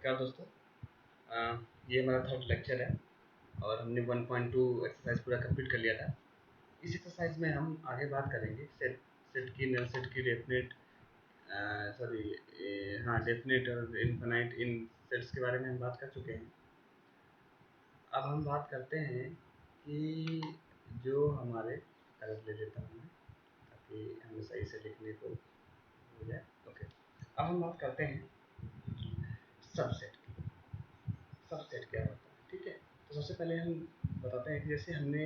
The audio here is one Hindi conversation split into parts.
नमस्कार दोस्तों। ये हमारा थर्ड लेक्चर है और हमने 1.2 एक्सरसाइज पूरा कंप्लीट कर लिया था। इस एक्सरसाइज में हम आगे बात करेंगे सेट सेट की, नल सेट की, डेफिनेट डेफिनेट और इनफाइनाइट इन सेट्स के बारे में हम बात कर चुके हैं। अब हम बात करते हैं कि जो हमारे कागज ले लेता हूँ मैं ताकि हमें सही से लिखने को हो जाए। ओके, अब हम बात करते हैं सबसेट की। सबसेट क्या होता है, ठीक है। तो सबसे पहले हम बताते हैं कि जैसे हमने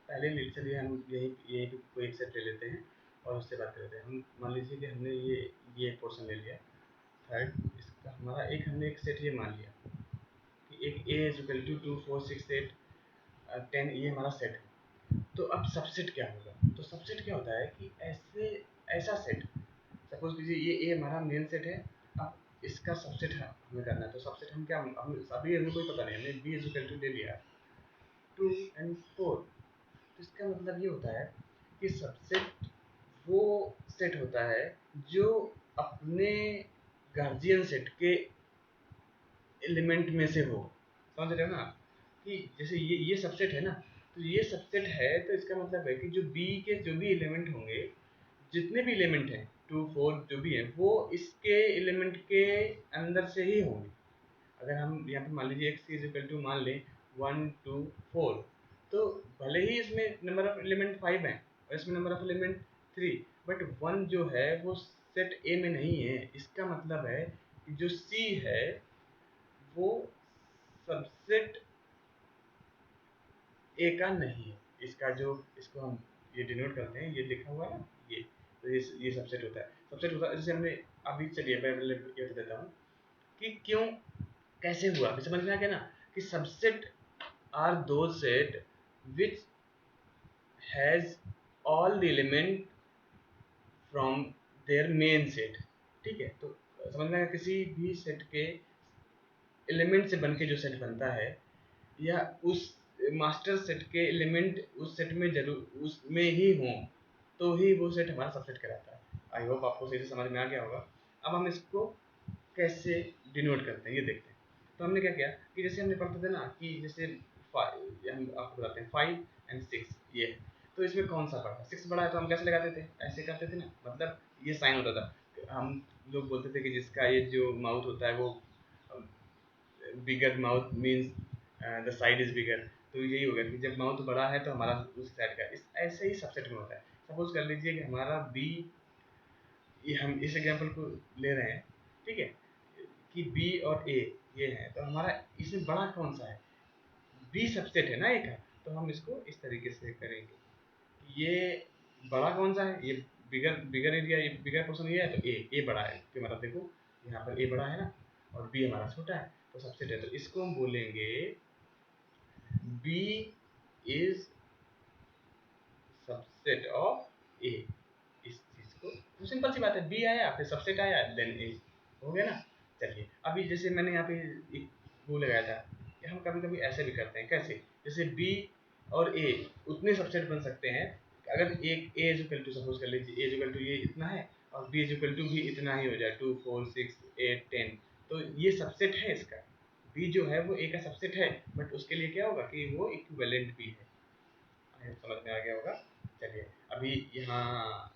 पहले लेक्चर हम यही पे कोई एक सेट ले लेते हैं और उससे बात कर लेते हैं। हम मान लीजिए कि हमने ये पोर्शन ले लिया थर्ड, इसका हमारा हमने एक सेट ये मान लिया कि एक ए इज इक्वल टू 2 4 6 8 10, ये हमारा सेट है। तो अब सबसेट क्या होगा? तो सबसेट क्या होता है कि ऐसा सेट, सपोज कीजिए ये ए हमारा मेन सेट है। अब इसका सबसेट हमें करना है। तो सबसेट हम क्या, हम अभी हमें कोई पता नहीं, हमने बी इज इक्वल टू ले लिया 2 एंड 4। तो इसका मतलब ये होता है कि सबसेट वो सेट होता है जो अपने गार्जियन सेट के एलिमेंट में से हो। समझ रहे हो ना? कि जैसे ये सबसेट है ना, तो ये सबसेट है तो इसका मतलब है कि जो बी के जो भी एलिमेंट होंगे, जितने भी एलिमेंट हैं 2 4 जो भी हैं, वो इसके एलिमेंट के अंदर से ही होंगे। अगर हम यहाँ पे मान लीजिए x इज इक्वल टू मान लें 1 2 4, तो भले ही इसमें नंबर ऑफ एलिमेंट 5 हैं और इसमें नंबर ऑफ एलिमेंट 3, बट 1 जो है वो सेट ए में नहीं है। इसका मतलब है कि जो C है वो सबसेट ए का नहीं है। इसका जो, इसको हम ये डिनोट करते हैं, ये लिखा हुआ है ना, तो ये सबसेट होता है। सबसेट होता है जैसे हमने अभी, चलिए मैं ये बता देता हूँ कि क्यों, कैसे हुआ। अभी समझ में आ गया ना कि subset are two set which has all the element from their main set. ठीक है, तो समझ में आया, किसी भी सेट के एलिमेंट से बन के जो सेट बनता है, या उस मास्टर सेट के एलिमेंट उस सेट में जरूर उसमें ही हों, तो ही वो सेट हमारा सबसेट कहलाता है। आई होप आपको सही से समझ में आ गया होगा। अब हम इसको कैसे डिनोट करते हैं ये देखते हैं। तो हमने क्या किया कि जैसे हमने पढ़ते थे ना कि जैसे हम आपको बताते हैं 5 एंड 6 ये है, तो इसमें कौन सा बड़ा है? 6 बड़ा है, तो हम कैसे लगाते थे? ऐसे करते थे ना, मतलब ये साइन होता था। हम लोग बोलते थे कि जिसका ये जो माउथ होता है वो bigger mouth means the side is bigger. तो यही होगा कि जब माउथ बड़ा है तो हमारा उस साइड का, इस ऐसे ही सबसेट में होता है। सपोज कर लीजिए कि हमारा बी, ये हम इस एग्जांपल को ले रहे हैं, ठीक है, कि बी और ए ये है, तो हमारा इसमें बड़ा कौन सा है? बी सबसेट है ना ए का। तो हम इसको इस तरीके से करेंगे कि ये बड़ा कौन सा है, ये बिगर बिगर एरिया, ये बिगर पोर्शन ये है, तो ए बड़ा है। तो मतलब देखो यहाँ पर ए बड़ा है ना और बी हमारा छोटा है, तो सबसेट है। तो इसको हम बोलेंगे बी इज सबसेट ऑफ ए। इस चीज को, तो सिंपल सी बात है, बी आया फिर सबसेट आया देन ए, हो गया ना। चलिए अभी जैसे मैंने यहाँ पे एक वो लगाया था कि हम कभी कभी ऐसे भी करते हैं। कैसे? जैसे बी और ए उतने सबसेट बन सकते हैं, अगर एक ए इज इक्वल टू, सपोज कर लीजिए ए इज इक्वल टू ये इतना है और बी इज इक्वल टू भी इतना ही हो जाए, 2 4 6 8 10, तो ये सबसेट है इसका। बी जो है वो ए का सबसेट है, बट उसके लिए क्या होगा कि वो इक्विवेलेंट भी है। समझ में आ गया होगा। चलिए अभी यहाँ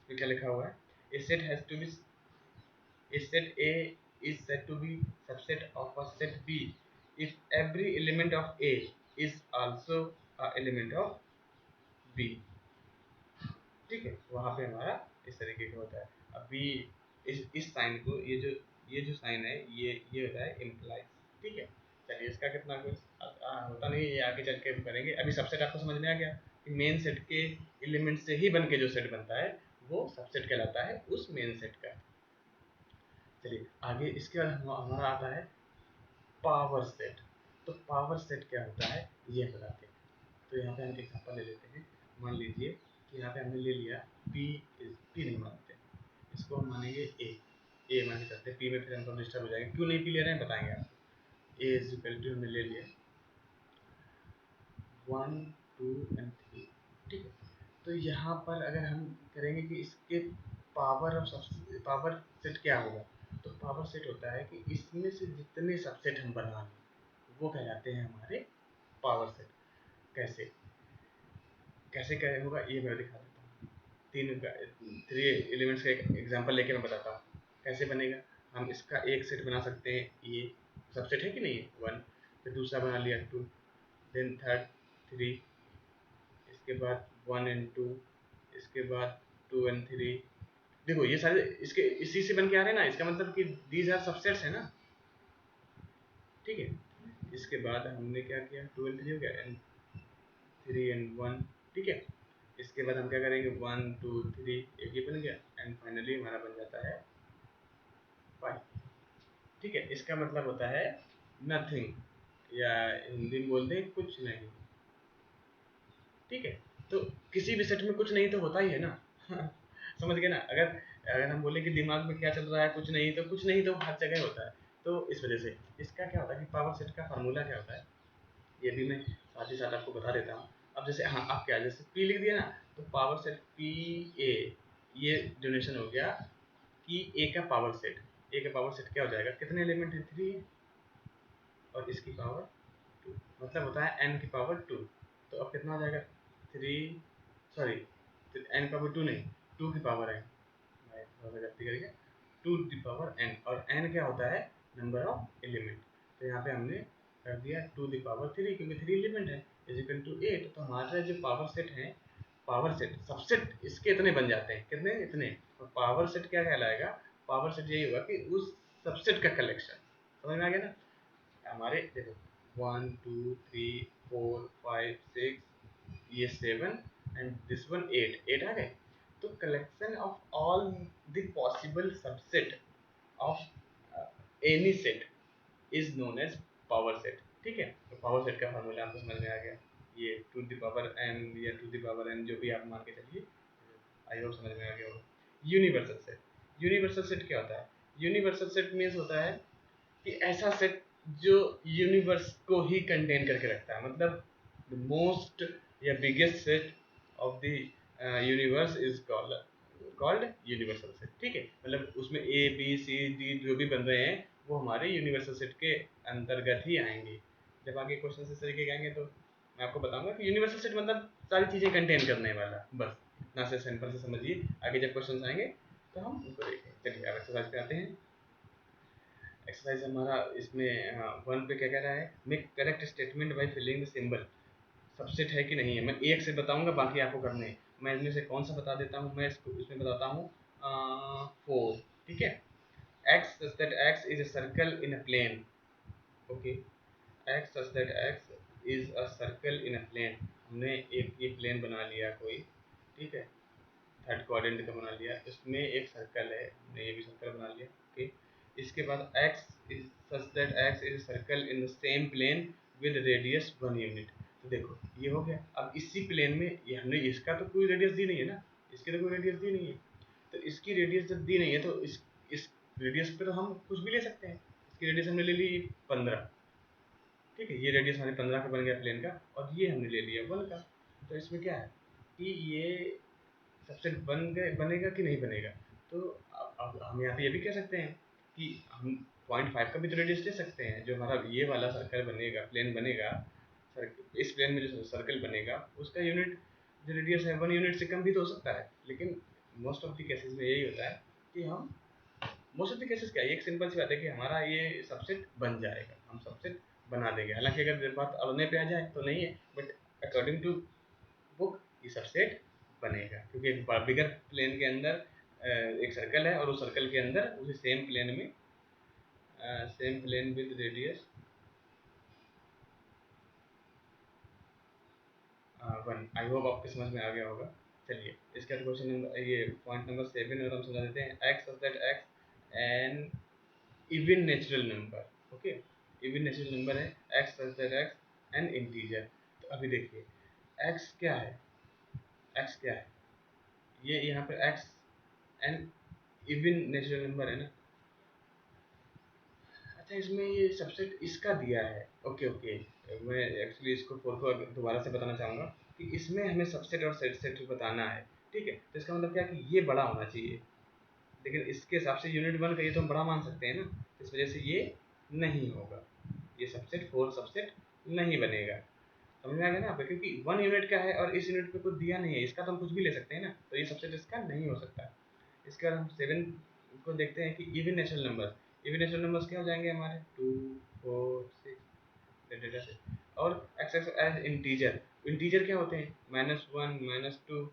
इसमें क्या लिखा हुआ है? A set has to be, a set A is said to be subset of a set B if every element of A is also a element of B। ठीक है, वहाँ पे हमारा इस तरीके का होता है। अभी इस साइन को, ये जो साइन है ये होता है इम्प्लाइज। ठीक है, चलिए इसका कितना कुछ होता नहीं, ये आगे चल के करेंगे। अभी सबसेट आपको समझ में आ गया कि मेन सेट के एलिमेंट से ही बन के जो सेट बनता है वो सबसेट कहलाता है उस मेन सेट का। चलिए आगे इसके बाद हमारा आता है पावर सेट। तो पावर सेट क्या होता है ये बताते हैं। तो यहाँ पे हम एग्जांपल ले लेते हैं। मान लीजिए कि यहाँ पे हमने ले लिया P नहीं मानते, इसको हम मानेंगे ए मान के चलते हैं। P में फिर हम डिस्टर्ब हो जाएंगे, क्यों नहीं P ले रहे हैं बताएंगे आपको। ए इज इक्वल टू हमने ले लिया 1 2 एंड 3। ठीक है, तो यहाँ पर अगर हम करेंगे कि इसके पावर सेट क्या होगा, तो पावर सेट होता है कि इसमें से जितने सबसेट हम बना लें वो कहलाते हैं हमारे पावर सेट। कैसे कैसे क्या होगा ये मैं दिखा देता हूँ। 3 एलिमेंट्स का एक एग्जांपल लेके मैं बताता हूँ कैसे बनेगा। हम इसका एक सेट बना सकते हैं, ये सबसेट है कि नहीं है 1, फिर दूसरा बना लिया 2, देन थर्ड 3, इसके बाद 1 and 2, इसके बाद 2 and 3। देखो ये सारे इसके इसी से बन के आ रहे हैं ना, इसका मतलब कि दीज आर सबसेट्स है ना, ठीक है। इसके बाद हमने क्या किया, 2 and 3 हो गया, एंड 3 and 1, ठीक है। इसके बाद हम क्या करेंगे 1 2 3, एक ये बन गया, एंड फाइनली हमारा बन जाता है 5, ठीक है। इसका मतलब होता है नथिंग, या हिंदी में बोलते हैं कुछ नहीं, ठीक है। तो किसी भी सेट में कुछ नहीं तो होता ही है ना समझ गए ना। अगर अगर हम बोले कि दिमाग में क्या चल रहा है, कुछ नहीं तो कुछ नहीं तो हर जगह होता है। तो इस वजह से इसका क्या होता है कि पावर सेट का फार्मूला क्या होता है, ये भी मैं साथ ही साथ आपको बता देता हूँ। अब जैसे हाँ, आप क्या जैसे पी लिख दिया ना, तो पावर सेट पी ए, ये डोनेशन हो गया कि ए का पावर सेट। ए का पावर सेट क्या हो जाएगा, कितने एलिमेंट है 3, और इसकी पावर 2, मतलब होता है n की पावर 2। तो अब कितना हो जाएगा 3, सॉरी n की पावर 2 नहीं, 2 की पावर n, मैं थोड़ा सा गलती करके 2 की पावर n, और n क्या होता है नंबर ऑफ एलिमेंट। तो यहाँ पे हमने कर दिया 2 की पावर 3, क्योंकि 3 एलिमेंट है, इज इक्वल टू 8। तो हमारा जो पावर सेट है, पावर सेट सबसेट इसके इतने बन जाते हैं, कितने इतने। और पावर सेट क्या कहलाएगा, पावर सेट यही होगा कि उस सबसेट का कलेक्शन। समझ में आ गया ना। हमारे देखो 1 2 3 4 5 6, ये 7, एंड दिस वन 8 आ गए। तो collection of all the possible subset of any set is known as power set, ठीक है। तो पावर सेट का फार्मूला आपको समझ में आ गया, ये टू द पावर n या टू द पावर n जो भी आप मान के चलिए, आई होप समझ में आ गया होगा। यूनिवर्सल सेट, यूनिवर्सल सेट क्या होता है, यूनिवर्सल सेट मीन्स होता है कि ऐसा सेट जो यूनिवर्स को ही कंटेन करके रखता है, मतलब द मोस्ट या biggest set of the universe is called universal set, ठीक है। मतलब उसमें ए बी सी डी जो भी बन रहे हैं वो हमारे यूनिवर्सल सेट के अंतर्गत ही आएंगे। जब आगे क्वेश्चन इस तरीके के आएंगे तो मैं आपको बताऊंगा कि यूनिवर्सल सेट मतलब सारी चीज़ें कंटेन करने वाला, बस इतना से सिंपल से समझिए। आगे जब क्वेश्चन आएंगे तो हम उनको देखेंगे। चलिए अब एक्सरसाइज पे आते हैं। एक्सरसाइज हमारा इसमें 1 पे क्या कह रहा है, make correct statement by filling the symbol. Subset है कि नहीं है, मैं एक से बताऊंगा, बाकी आपको करने हैं। मैं इसमें से कौन सा बता देता हूँ, मैं इसमें बताता हूँ 4, ठीक है। x such that x is a circle in a plane, okay, x such that x is a circle in a plane। हमने एक ये प्लेन बना लिया कोई, ठीक है, थर्ड क्वाड्रेंट का बना लिया, इसमें एक सर्कल है, हमने ये भी सर्कल बना लिया, ओके। इसके बाद x is such that x is a circle in the same plane with radius 1 unit। तो देखो ये हो गया। अब इसी प्लेन में ये हमने, इसका तो कोई रेडियस दी नहीं है ना, इसकी तो कोई रेडियस दी नहीं है, तो इसकी रेडियस जब दी नहीं है तो इस रेडियस पे तो हम कुछ भी ले सकते हैं। इसकी रेडियस हमने ले ली 15, ठीक है, ये रेडियस हमारे 15 का बन गया प्लेन का, और ये हमने ले लिया 1 का। तो इसमें क्या है कि ये सबसेट बनेगा कि नहीं बनेगा। तो अब हम यहाँ पे ये भी कह सकते हैं कि हम 0.5 का भी तो रेडियस ले सकते हैं। जो हमारा ये वाला सर्कल बनेगा, प्लेन बनेगा, इस प्लेन में जो सर्कल बनेगा उसका यूनिट जो रेडियस है 1 यूनिट से कम भी तो हो सकता है। लेकिन मोस्ट ऑफ द केसेस में यही होता है कि हम, मोस्ट ऑफ द केसेस क्या है, एक सिंपल सी बात है कि हमारा ये सबसेट बन जाएगा, हम सबसेट बना देंगे। हालांकि अगर बात अड़ने पे आ जाए तो नहीं है, बट अकॉर्डिंग टू बुक ये सबसेट बनेगा, क्योंकि एक बिगर प्लेन के अंदर एक सर्कल है, और उस सर्कल के अंदर उसी सेम प्लेन में same plane with radius 1। I hope आपके समझ में आ गया होगा। चलिए इसका क्वेश्चन नंबर, ये पॉइंट नंबर 7 और हम समझा देते हैं। X such that x N even natural number, okay, even natural number है x such that x N integer. तो अभी देखिए एक्स क्या है, एक्स क्या है, ये यहाँ पर x N even natural number है ना। अच्छा इसमें ये सबसेट इसका दिया है, ओके ओके। मैं एक्चुअली इसको फोर को दोबारा से बताना चाहूँगा कि इसमें हमें सबसेट और सेट सेट बताना है, ठीक है। तो इसका मतलब क्या है कि ये बड़ा होना चाहिए, लेकिन इसके हिसाब से यूनिट 1 का ये तो हम बड़ा मान सकते हैं ना, इस वजह से ये नहीं होगा, ये सबसेट 4 सबसेट नहीं बनेगा। समझ में आ गया ना आपको, क्योंकि 1 यूनिट का है और इस यूनिट पे कुछ दिया नहीं है, इसका तो हम कुछ भी ले सकते हैं ना, तो ये सबसेट इसका नहीं हो सकता। इसके बाद हम 7 को देखते हैं कि even natural number. Even natural numbers क्या हो जाएंगे हमारे 2 4 6 और एक्स एज इंटीजर। इंटीजर क्या होते हैं -1 -2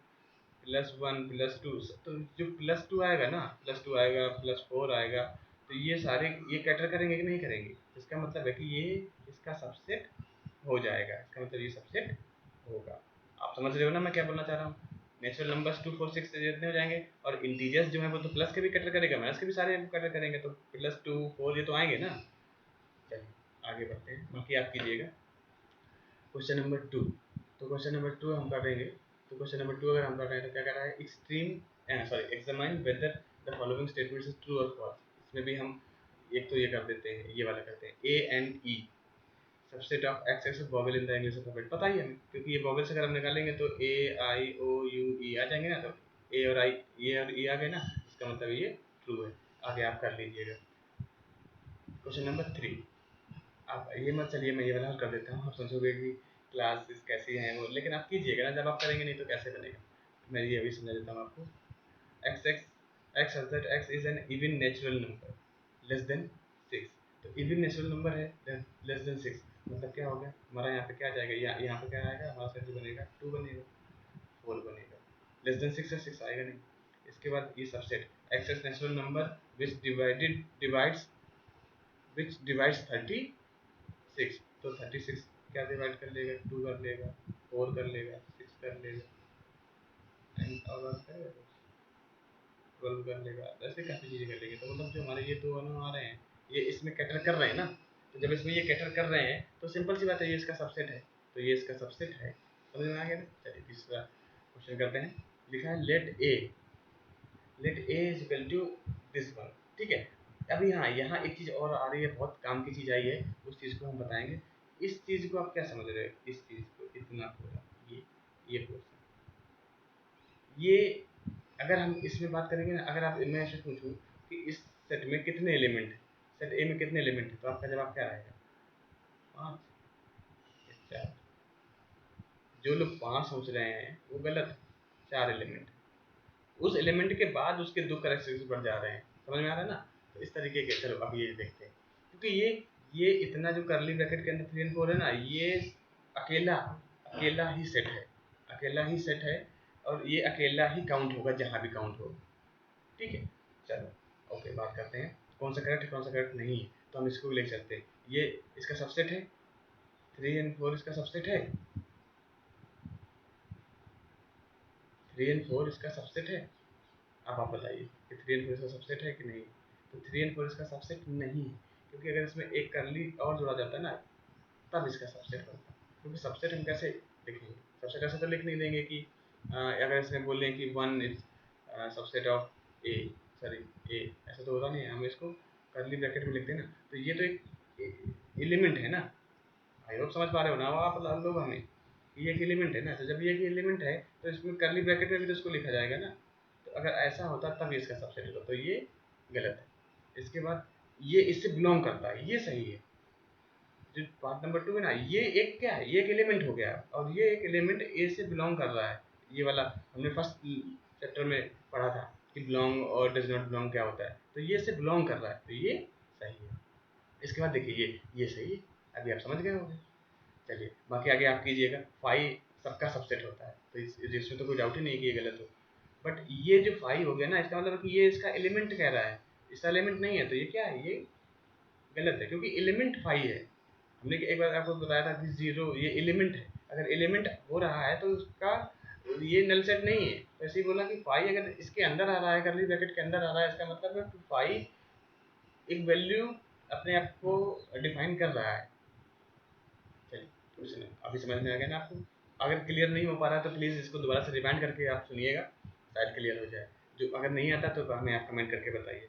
+1 +2, तो जो +2 आएगा ना, +2 आएगा, +4 आएगा, तो ये सारे ये कैटर करेंगे कि नहीं करेंगे, इसका मतलब है कि ये इसका सबसेट हो जाएगा, इसका मतलब ये सबसेट होगा। आप समझ रहे हो ना मैं क्या बोलना चाह रहा हूँ। नेचुरल नंबर्स 2 4 6 जितने हो जाएंगे, और इंटीजर्स जो है वो तो प्लस के भी कैटर करेगा, माइनस के भी सारे कैटर करेंगे, तो +2 4 ये तो आएंगे ना। चलिए आगे बढ़ते हैं, बाकी आप कीजिएगा। क्वेश्चन नंबर 2, तो क्वेश्चन नंबर 2 हम करेंगे। तो क्वेश्चन नंबर 2 अगर हम कर रहे हैं तो क्या कर रहा है, examine whether the following statements is true और फॉल्स। इसमें भी हम एक तो ये कर देते हैं, ये वाला करते हैं, A and E subset of x x vowel in the English alphabet. पता ही हमें, क्योंकि ये वॉवेल्स अगर हम निकालेंगे तो ए आई ओ यू ई आ जाएंगे ना, तो ए और ई आ गए ना, इसका मतलब ये ट्रू है। आगे आप कर लीजिएगा। क्वेश्चन नंबर 3, आप ये मत चलिए, मैं ये वाला कर देता हूँ, आप सोचोगे कि क्लासेस कैसी हैं वो, लेकिन आप कीजिएगा ना, जब आप करेंगे नहीं तो कैसे बनेगा। मैं ये अभी समझा देता हूँ आपको। x is an even natural number less than 6। तो इवन नेचुरल नंबर है लेस देन 6, मतलब क्या हो गया हमारा, यहाँ पे क्या आ जाएगा, यहाँ पे क्या आएगा हमारा, सेट बनेगा 2 बनेगा, 4 बनेगा, लेस देन 6 है, 6 आएगा नहीं। इसके बाद ये subset x is natural number which divides 36, तो 36 क्या डिवाइड कर लेगा, 2 कर लेगा, 4 कर लेगा, 6 कर लेगा, एंड और 12 कर लेगा, ऐसे काफ़ी चीज़ें कर लेंगे। तो मतलब जो हमारे ये दो दोनों आ रहे हैं, ये इसमें कैटर कर रहे हैं ना, तो जब इसमें ये कैटर कर रहे हैं तो सिंपल सी बात है, ये इसका सबसेट है, तो ये इसका सबसेट है। समझ में आ गया ना। चलिए तीसरा क्वेश्चन करते हैं। लिखा है let A is equal to this one. ठीक है, अभी हाँ यहाँ एक चीज़ और आ रही है, बहुत काम की चीज़ आई है, उस चीज़ को हम बताएंगे। इस चीज़ को आप क्या समझ रहे हो, इस चीज़ को, इतना पूरा ये पोर्शन, ये अगर हम इसमें बात करेंगे ना, अगर आप मैं ऐसे पूछूं कि इस सेट में कितने एलिमेंट हैं, सेट ए में कितने एलिमेंट हैं, तो आपका जवाब क्या आएगा, 5 4। जो लोग 5 सोच रहे हैं वो गलत, 4 एलिमेंट, उस एलिमेंट के बाद उसके 2 करेक्टरिस्टिक्स बढ़ जा रहे हैं। समझ में आ रहा है ना। तो इस तरीके के, चलो अब ये देखते हैं, क्योंकि ये इतना जो करली ब्रैकेट के अंदर 3 और 4 है ना, ये अकेला अकेला ही सेट है, अकेला ही सेट है, और ये अकेला ही काउंट होगा जहाँ भी काउंट होगा। ठीक है, चलो ओके, बात करते हैं कौन सा करेक्ट है कौन सा करेक्ट नहीं है। तो हम इसको ले चलते हैं, ये इसका सबसेट है, 3 और 4 इसका सबसेट है, 3 और 4 इसका सबसेट है। अब आप बताइए कि 3 और 4 इसका सबसेट है कि नहीं। तो 3 और 4 इसका सबसेट नहीं है, क्योंकि अगर इसमें एक करली और जोड़ा जाता है ना, तब इसका सबसेट बनता है। क्योंकि सबसेट हम कैसे लिखेंगे, सबसेट ऐसे तो लिख नहीं देंगे कि अगर इसमें बोल लें कि 1 is subset of A, sorry A, ऐसा तो होता नहीं है, हम इसको करली ब्रैकेट में लिखते हैं ना। तो ये तो एक एलिमेंट है ना, आई होप समझ पा रहे हो ना आप लोग हमें, ये एक एलिमेंट है ना। तो जब ये एक एलिमेंट है तो इसमें करली ब्रैकेट में भी तो इसको लिखा जाएगा ना। तो अगर ऐसा होता तब इसका सबसेट होता, तो ये गलत है। इसके बाद ये इससे बिलोंग करता है, ये सही है। जो पार्ट नंबर 2 है ना, ये एक क्या है, ये एक एलिमेंट हो गया, और ये एक एलिमेंट ए से बिलोंग कर रहा है। ये वाला हमने फर्स्ट चैप्टर में पढ़ा था कि बिलोंग और डज नॉट बिलोंग क्या होता है, तो ये से बिलोंग कर रहा है, तो ये सही है। इसके बाद देखिए ये सही है, अभी आप समझ गए होंगे। चलिए बाकी आगे आप कीजिएगा। 5 सबका सबसेट होता है, तो इसमें तो कोई डाउट ही नहीं कि ये गलत हो। बट ये जो 5 हो गया ना, इसका मतलब कि ये इसका एलिमेंट कह रहा है, इसका एलिमेंट नहीं है, तो ये क्या है, ये गलत है, क्योंकि एलिमेंट 5 है। हमने एक बार आपको बताया था कि 0 ये एलिमेंट है, अगर एलिमेंट हो रहा है तो उसका ये नल सेट नहीं है। तो ऐसे ही बोला कि 5 अगर इसके अंदर आ रहा है, करली ब्रैकेट के अंदर आ रहा है, इसका मतलब है 5 एक वैल्यू अपने आप को डिफाइन कर रहा है। चलिए अभी समझ में आ गया ना आपको। अगर क्लियर नहीं हो पा रहा है तो प्लीज़ इसको दोबारा से रिवाइंड करके आप सुनिएगा, शायद क्लियर हो जाए। जो अगर नहीं आता तो हमें आप कमेंट करके बताइए।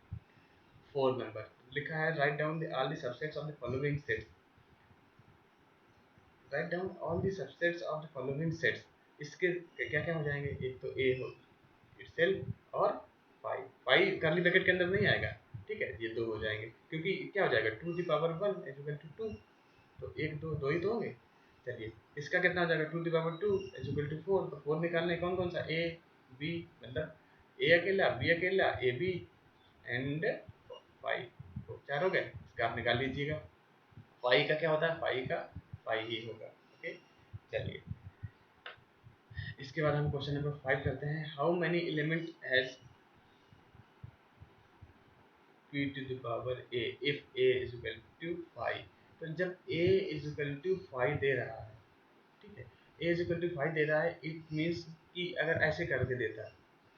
4 नंबर लिखा है, write down all the subsets of the following sets. Write down all the subsets of the following sets. इसके क्या क्या हो जाएंगे, एक तो ए हो इटसेल्फ और 5, फाइव करली ब्रैकेट के अंदर नहीं आएगा, ठीक है, ये दो हो जाएंगे क्योंकि क्या हो जाएगा, two the power one is equal to two, तो एक दो दो ही तो होंगे। चलिए इसका कितना हो जाएगा, two the power two is equal to four, तो फोर निकालने कौन कौन सा, ए बी, मतलब ए अकेला बी अकेला ए बी एंड फाइव, तो चार हो गए, इसका आप निकाल लीजिएगा। फाइव का क्या होता है, फाइव का फाइव ही होगा। ओके चलिए इसके बाद हम क्वेश्चन नंबर 5 करते हैं। How many element has p to the power a if a is equal to 5। तो जब a is equal to 5 दे रहा है, ठीक है, a is equal to 5 दे रहा है, इट मीन्स कि अगर ऐसे करके देता,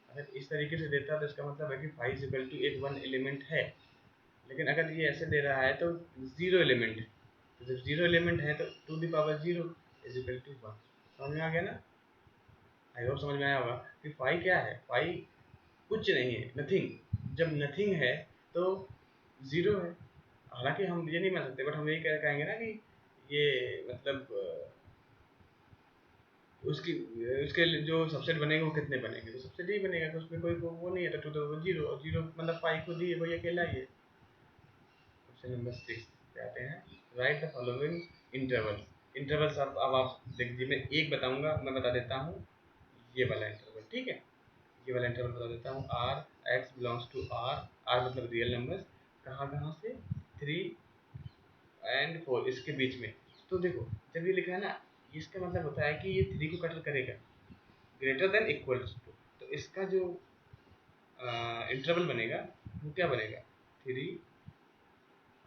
अगर इस तरीके से देता तो इसका मतलब है कि 5 is equal to एक वन एलिमेंट है। लेकिन अगर ये ऐसे दे रहा है तो जीरो एलिमेंट है, तो जब जीरो एलिमेंट है तो two the power zero is equal to one. समझ में आ गया ना, आई होप समझ में आया होगा कि फाइव क्या है, फाइव कुछ नहीं है, नथिंग। जब नथिंग है तो ज़ीरो है। हालांकि हम ये नहीं मान सकते, बट हम यही कहेंगे ना कि ये मतलब उसकी उसके जो सबसेट बनेंगे वो कितने बनेंगे, तो सबसेट ही बनेगा, तो उसमें कोई वो नहीं है, तो जीरो, और जीरो मतलब फाइव खुद ही है, वही अकेला ही है। क्वेश्चन नंबर 6 पे आते हैं। Write the following intervals. Intervals अब आप देख लीजिए, मैं एक बताऊंगा, मैं बता देता हूँ ये वाला इंटरवल, ठीक है, ये वाला इंटरवल बता देता हूँ। R x belongs to R, R मतलब रियल नंबर, कहाँ कहाँ से, थ्री एंड फोर, इसके बीच में। तो देखो जब ये लिखा है ना, इसका मतलब होता है कि ये थ्री को कटर करेगा, ग्रेटर देन इक्वल्स टू, तो इसका जो इंटरवल बनेगा वो क्या बनेगा, थ्री,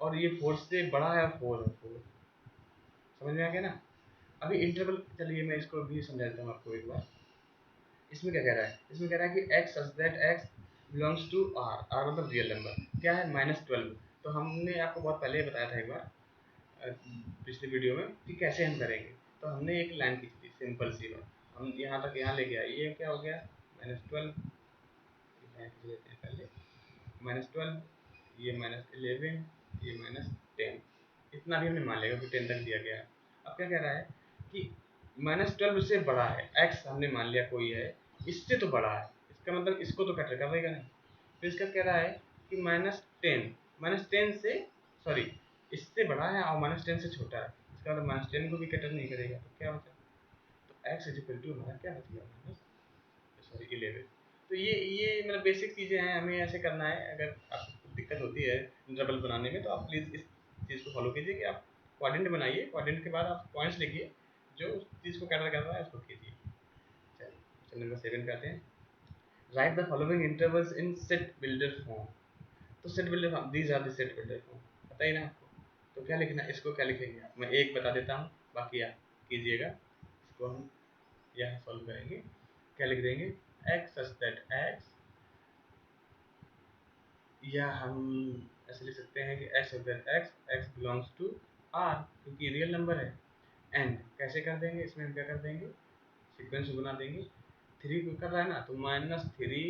और ये फोर से बड़ा है, फोर है, फोर। समझ में आ गया ना। अभी इंटरवल, चलिए मैं इसको भी समझा देता हूँ आपको एक बार। इसमें क्या कह रहा है, इसमें कह रहा है कि x such that x belongs to R, R मतलब रियल नंबर, क्या है -12। तो हमने आपको बहुत पहले बताया था एक बार पिछले वीडियो में कि कैसे हम करेंगे। तो हमने एक लाइन खींची थी सिंपल सी बात, हम यहाँ तक यहाँ लेके आए, ये क्या हो गया -12, पहले -12, ये -11, ये -10, इतना भी हमने मान लिया कि 10 तक दिया गया है। अब क्या कह रहा है कि -12 से बड़ा है, x हमने मान लिया कोई है, इससे तो बड़ा है, इसका मतलब इसको तो कटर करेगा नहीं। फिर इसका कह रहा है कि -10 से, सॉरी, इससे बड़ा है और -10 से छोटा है, इसका मतलब -10 को भी कटर नहीं करेगा, तो क्या होता है, तो x इज इक्वल टू हमारा क्या बचेगा, सॉरी 11। तो ये मतलब बेसिक चीज़ें हैं, हमें ऐसे करना है। अगर आपको दिक्कत होती है इंटरवल बनाने में तो आप प्लीज़ इस चीज़ को फॉलो कीजिए कि आप क्वाड्रेंट बनाइए, क्वाड्रेंट के बाद आप पॉइंट्स लिखिए, जो उस चीज़ को कैटर कर रहा है उसको कीजिए। चलिए क्वेश्चन नंबर 7 पे आते हैं। Write the following intervals in set builder form. तो set builder form, these are the set builder form, बताइए ना आपको, तो क्या लिखना है, इसको क्या लिखेंगे आप, मैं एक बता देता हूँ, बाकी आप कीजिएगा। इसको हम यहाँ सॉल्व करेंगे, क्या लिख देंगे, एक्स सच दैट एक्स, या हम ऐसे लिख सकते हैं कि x such that x, x belongs to R क्योंकि रियल नंबर है। एंड कैसे कर देंगे, इसमें हम क्या कर देंगे, सीक्वेंस बना देंगे, थ्री को कर रहा है ना तो -3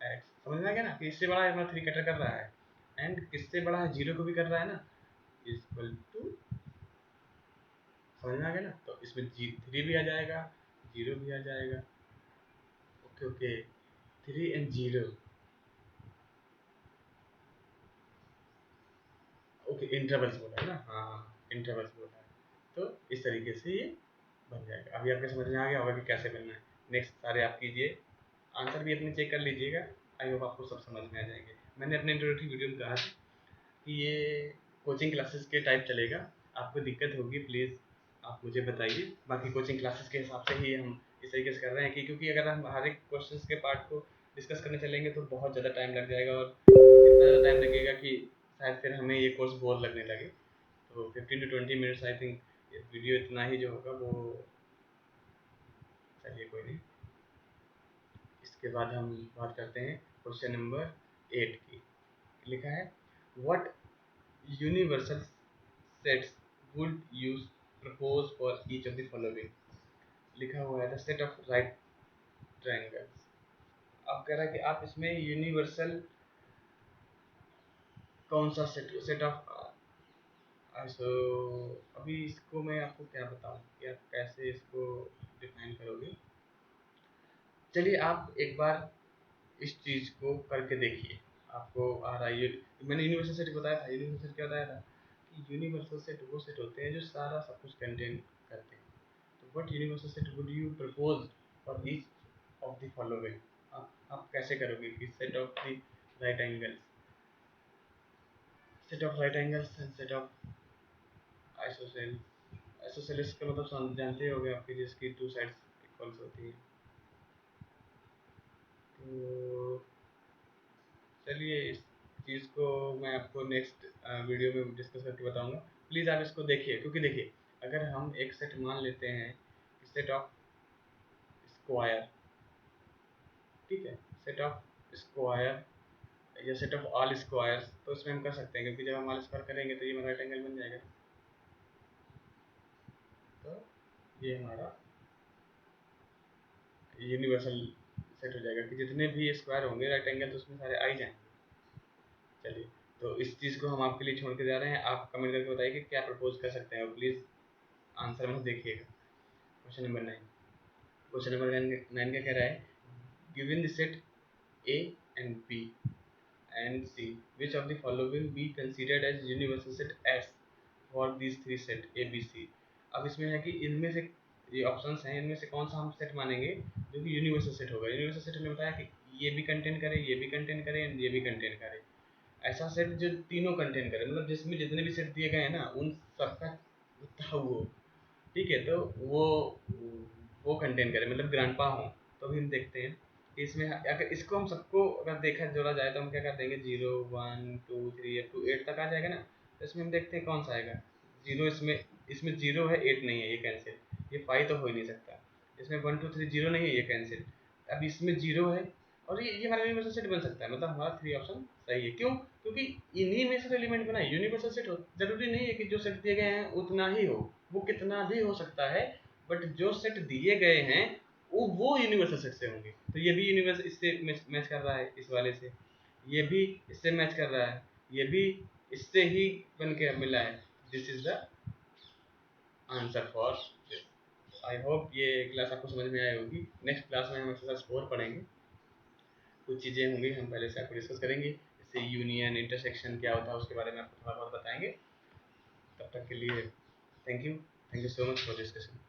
एक्स, समझ में आ गया ना कि इससे बड़ा है, अपना थ्री कटर कर रहा है, एंड किससे बड़ा है, जीरो को भी कर रहा है ना, इक्वल टू, समझ में आ गया ना, तो इसमें जी थ्री भी आ जाएगा, जीरो भी आ जाएगा। Okay okay, three and zero, okay intervals बोला है ना, हाँ इंटरवल्स बोला है, तो इस तरीके से ये बन जाएगा। अभी आपके समझ में आ गया होगा कि कैसे बनना है। नेक्स्ट सारे आप कीजिए, आंसर भी अपने चेक कर लीजिएगा, आई होप आपको सब समझ में आ जाएंगे। मैंने अपने इंट्रोडक्टरी वीडियो में कहा था कि ये कोचिंग क्लासेस के टाइप चलेगा, आपको दिक्कत होगी प्लीज़ आप मुझे बताइए। बाकी कोचिंग क्लासेस के हिसाब से ही हम इस तरीके से कर रहे हैं कि क्योंकि अगर हम हर एक क्वेश्चन के पार्ट को डिस्कस करने चलेंगे तो बहुत ज़्यादा टाइम लग जाएगा, और इतना ज़्यादा टाइम लगेगा कि शायद फिर हमें ये कोर्स बोर लगने लगे। तो 15 to 20 minutes I think video इतना ही जो होगा वो, चलिए कोई नहीं। इसके बाद हम बात करते हैं क्वेश्चन नंबर 8 की। लिखा है what universal sets would use propose for each of the following. लिखा हुआ है the set of right triangles. अब कह रहा है कि आप इसमें यूनिवर्सल कौन सा सेट ऑफ, सो अभी इसको मैं आपको क्या बताऊं कि आप कैसे इसको डिफाइन करोगे। चलिए आप एक बार इस चीज़ को करके देखिए, आपको आ रहा है। ये मैंने यूनिवर्सल सेट बताया था, यूनिवर्सल सेट क्या बताया था कि यूनिवर्सल सेट वो सेट होते हैं जो सारा सब कुछ कंटेन करते हैं। तो what universal set would you propose for each of the following? आप कैसे करोगे कि set of the right angles, set of right angles and set of ISOCELL. Isosceles का मतलब जानते होगे आपके, जिसकी टू साइड्स इक्वल्स होती है। तो चलिए इस चीज़ को मैं आपको नेक्स्ट वीडियो में डिस्कस करके बताऊंगा। प्लीज़ आप इसको देखिए, क्योंकि देखिए अगर हम एक सेट मान लेते हैं, सेट ऑफ स्क्वायर, ठीक है, सेट ऑफ स्क्वायर या सेट ऑफ ऑल स्क्वायर्स, तो इसमें हम कर सकते हैं, क्योंकि जब हम ऑल स्क्वायर करेंगे तो ये राइट एंगल बन जाएगा। तो ये हमारा यूनिवर्सल सेट हो जाएगा कि जितने भी स्क्वायर होंगे राइट एंगल तो उसमें सारे आ ही जाएंगे। चलिए, तो इस चीज़ को हम आपके लिए छोड़ के जा रहे हैं। आप कमेंट करके बताइए कि क्या प्रपोज कर सकते हैं, और प्लीज़ आंसर में देखिएगा। क्वेश्चन नंबर 9, क्वेश्चन नंबर 9 क्या कह रहा है? Given the set A and B and C, which of the following be considered as universal set S for these three set A B C. अब इसमें है कि इनमें से ये ऑप्शंस हैं, इनमें से कौन सा हम सेट मानेंगे जो कि यूनिवर्सल सेट होगा। यूनिवर्सल सेट हमने बताया कि ये भी कंटेन करे, ये भी कंटेन करे, ये भी कंटेन करे। ऐसा सेट जो तीनों कंटेन करे, मतलब जिसमें जितने भी सेट दिए गए हैं ना उन सबका वो, ठीक है, तो वो कंटेन करे, मतलब ग्रांड पा हो। तो अभी हम देखते हैं कि इसमें अगर इसको हम सबको अगर देखा जोड़ा जाए तो हम क्या कर देंगे, 0 1 2 3 अप टू 8 तक आ जाएगा ना। तो इसमें हम देखते हैं कौन सा आएगा। 0 इसमें 0 है, 8 नहीं है, ये कैंसिल। ये 5 तो हो ही नहीं सकता। इसमें 1 2 3 0 नहीं है, ये कैंसिल। अब इसमें 0 है, और ये हमारा यूनिवर्सल सेट बन सकता है, मतलब हमारा 3 ऑप्शन सही है। क्यों? क्योंकि इन्हीं में से एलिमेंट बना है। यूनिवर्सल सेट हो जरूरी नहीं है कि जो सेट दिए गए हैं उतना ही हो, वो कितना भी हो सकता है, बट जो सेट दिए गए हैं वो यूनिवर्सल सेट से होंगे। तो ये भी यूनिवर्स इससे मैच कर रहा है, इस वाले से, ये भी इससे मैच कर रहा है, ये भी इससे ही बन के मिला है। This is the answer for this. I hope ये क्लास आपको समझ में आई होगी। नेक्स्ट क्लास में हम एक्सरसाइज 4 पढ़ेंगे। कुछ चीज़ें होंगी हम पहले से आपको डिस्कस करेंगे, जैसे यूनियन, इंटरसेक्शन क्या होता है उसके बारे में आपको थोड़ा बहुत बताएंगे। तब तक के लिए thank you so much for discussion.